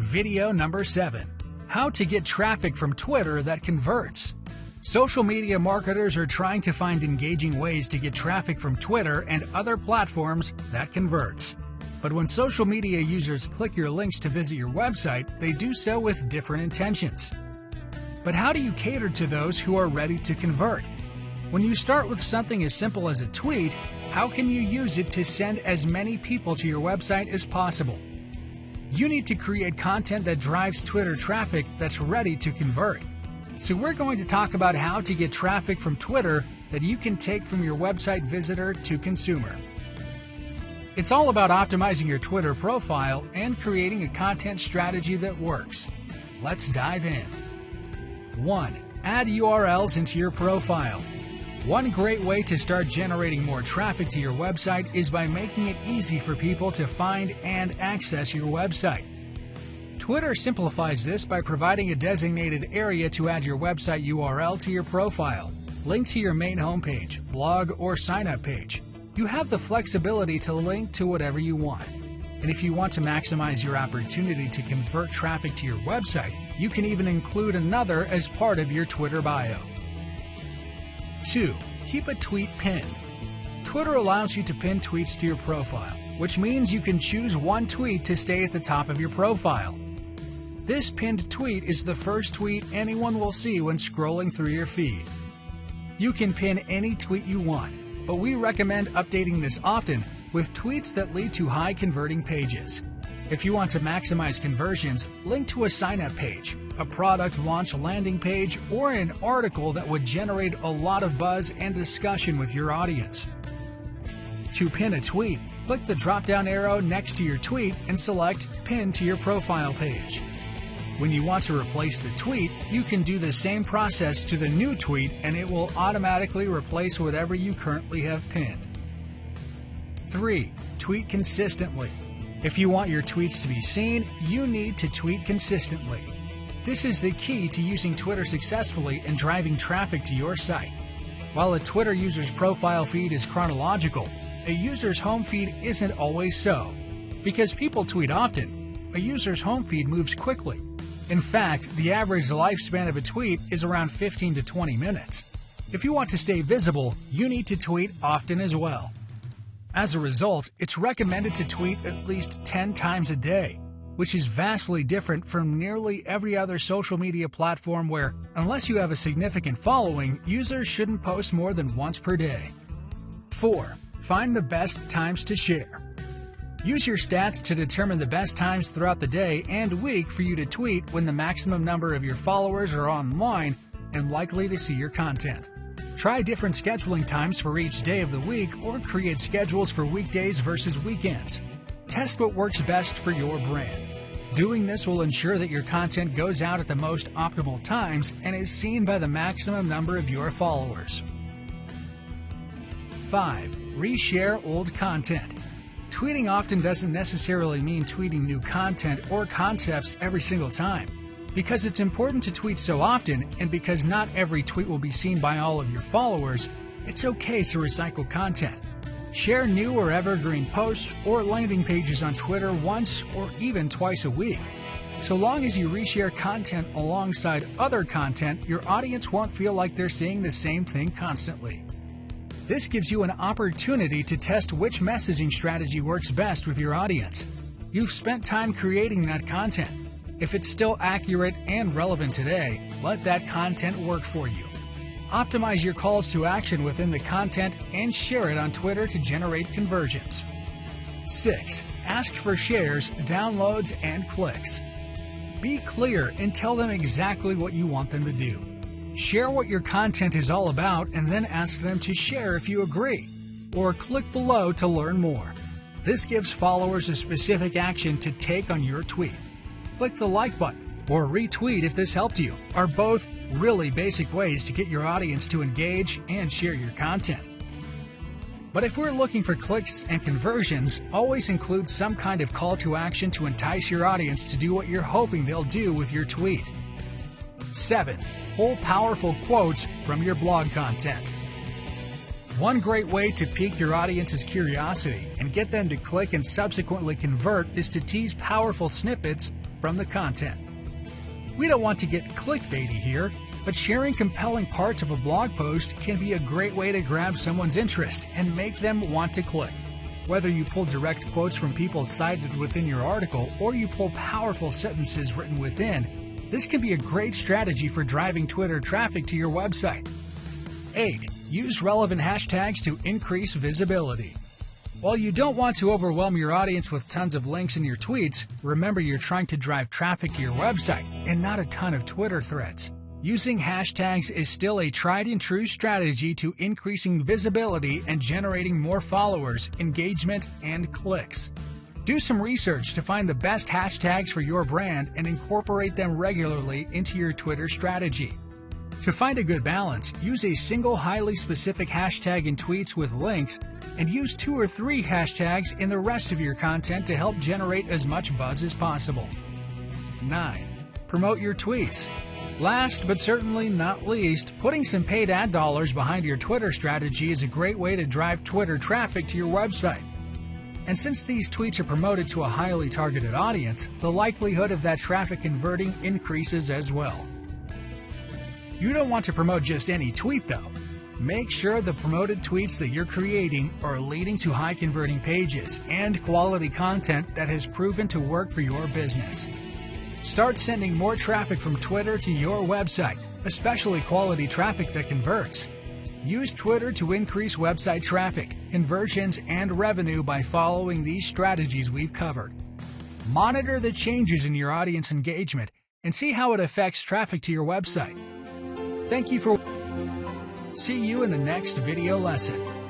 Video number 7. How to get traffic from Twitter that converts. Social media marketers are trying to find engaging ways to get traffic from Twitter and other platforms that converts. But when social media users click your links to visit your website, they do so with different intentions. But how do you cater to those who are ready to convert? When you start with something as simple as a tweet, how can you use it to send as many people to your website as possible? You need to create content that drives Twitter traffic that's ready to convert. So we're going to talk about how to get traffic from Twitter that you can take from your website visitor to consumer. It's all about optimizing your Twitter profile and creating a content strategy that works. Let's dive in. 1. Add URLs into your profile. One great way to start generating more traffic to your website is by making it easy for people to find and access your website. Twitter simplifies this by providing a designated area to add your website URL to your profile, link to your main homepage, blog, or sign-up page. You have the flexibility to link to whatever you want. And if you want to maximize your opportunity to convert traffic to your website, you can even include another as part of your Twitter bio. 2. Keep a tweet pinned. Twitter allows you to pin tweets to your profile, which means you can choose one tweet to stay at the top of your profile. This pinned tweet is the first tweet anyone will see when scrolling through your feed. You can pin any tweet you want, but we recommend updating this often with tweets that lead to high converting pages. If you want to maximize conversions, link to a sign-up page, a product launch landing page, or an article that would generate a lot of buzz and discussion with your audience. To pin a tweet, click the drop-down arrow next to your tweet and select Pin to your profile page. When you want to replace the tweet, you can do the same process to the new tweet and it will automatically replace whatever you currently have pinned. 3. Tweet consistently. If you want your tweets to be seen, you need to tweet consistently. This is the key to using Twitter successfully and driving traffic to your site. While a Twitter user's profile feed is chronological, a user's home feed isn't always so. Because people tweet often, a user's home feed moves quickly. In fact, the average lifespan of a tweet is around 15 to 20 minutes. If you want to stay visible, you need to tweet often as well. As a result, it's recommended to tweet at least 10 times a day, which is vastly different from nearly every other social media platform where, unless you have a significant following, users shouldn't post more than once per day. 4. Find the best times to share. Use your stats to determine the best times throughout the day and week for you to tweet when the maximum number of your followers are online and likely to see your content. Try different scheduling times for each day of the week or create schedules for weekdays versus weekends. Test what works best for your brand. Doing this will ensure that your content goes out at the most optimal times and is seen by the maximum number of your followers. 5. Reshare old content. Tweeting often doesn't necessarily mean tweeting new content or concepts every single time. Because it's important to tweet so often, and because not every tweet will be seen by all of your followers, it's okay to recycle content. Share new or evergreen posts or landing pages on Twitter once or even twice a week. So long as you reshare content alongside other content, your audience won't feel like they're seeing the same thing constantly. This gives you an opportunity to test which messaging strategy works best with your audience. You've spent time creating that content. If it's still accurate and relevant today, let that content work for you. Optimize your calls to action within the content and share it on Twitter to generate conversions. 6. Ask for shares, downloads, and clicks. Be clear and tell them exactly what you want them to do. Share what your content is all about and then ask them to share if you agree, or click below to learn more. This gives followers a specific action to take on your tweet. Click the like button or retweet if this helped you are both really basic ways to get your audience to engage and share your content. But if we're looking for clicks and conversions, always include some kind of call to action to entice your audience to do what you're hoping they'll do with your tweet. 7. Pull powerful quotes from your blog content. One great way to pique your audience's curiosity and get them to click and subsequently convert is to tease powerful snippets from the content. We don't want to get clickbaity here, but sharing compelling parts of a blog post can be a great way to grab someone's interest and make them want to click. Whether you pull direct quotes from people cited within your article or you pull powerful sentences written within, this can be a great strategy for driving Twitter traffic to your website. 8. Use relevant hashtags to increase visibility. While you don't want to overwhelm your audience with tons of links in your tweets, remember you're trying to drive traffic to your website and not a ton of Twitter threads. Using hashtags is still a tried-and-true strategy to increasing visibility and generating more followers, engagement, and clicks. Do some research to find the best hashtags for your brand and incorporate them regularly into your Twitter strategy. To find a good balance, use a single highly specific hashtag in tweets with links and use 2 or 3 hashtags in the rest of your content to help generate as much buzz as possible. 9. Promote your tweets. Last but certainly not least, putting some paid ad dollars behind your Twitter strategy is a great way to drive Twitter traffic to your website. And since these tweets are promoted to a highly targeted audience, the likelihood of that traffic converting increases as well. You don't want to promote just any tweet though. Make sure the promoted tweets that you're creating are leading to high converting pages and quality content that has proven to work for your business. Start sending more traffic from Twitter to your website, especially quality traffic that converts. Use Twitter to increase website traffic, conversions, and revenue by following these strategies we've covered. Monitor the changes in your audience engagement and see how it affects traffic to your website. Thank you for watching. See you in the next video lesson.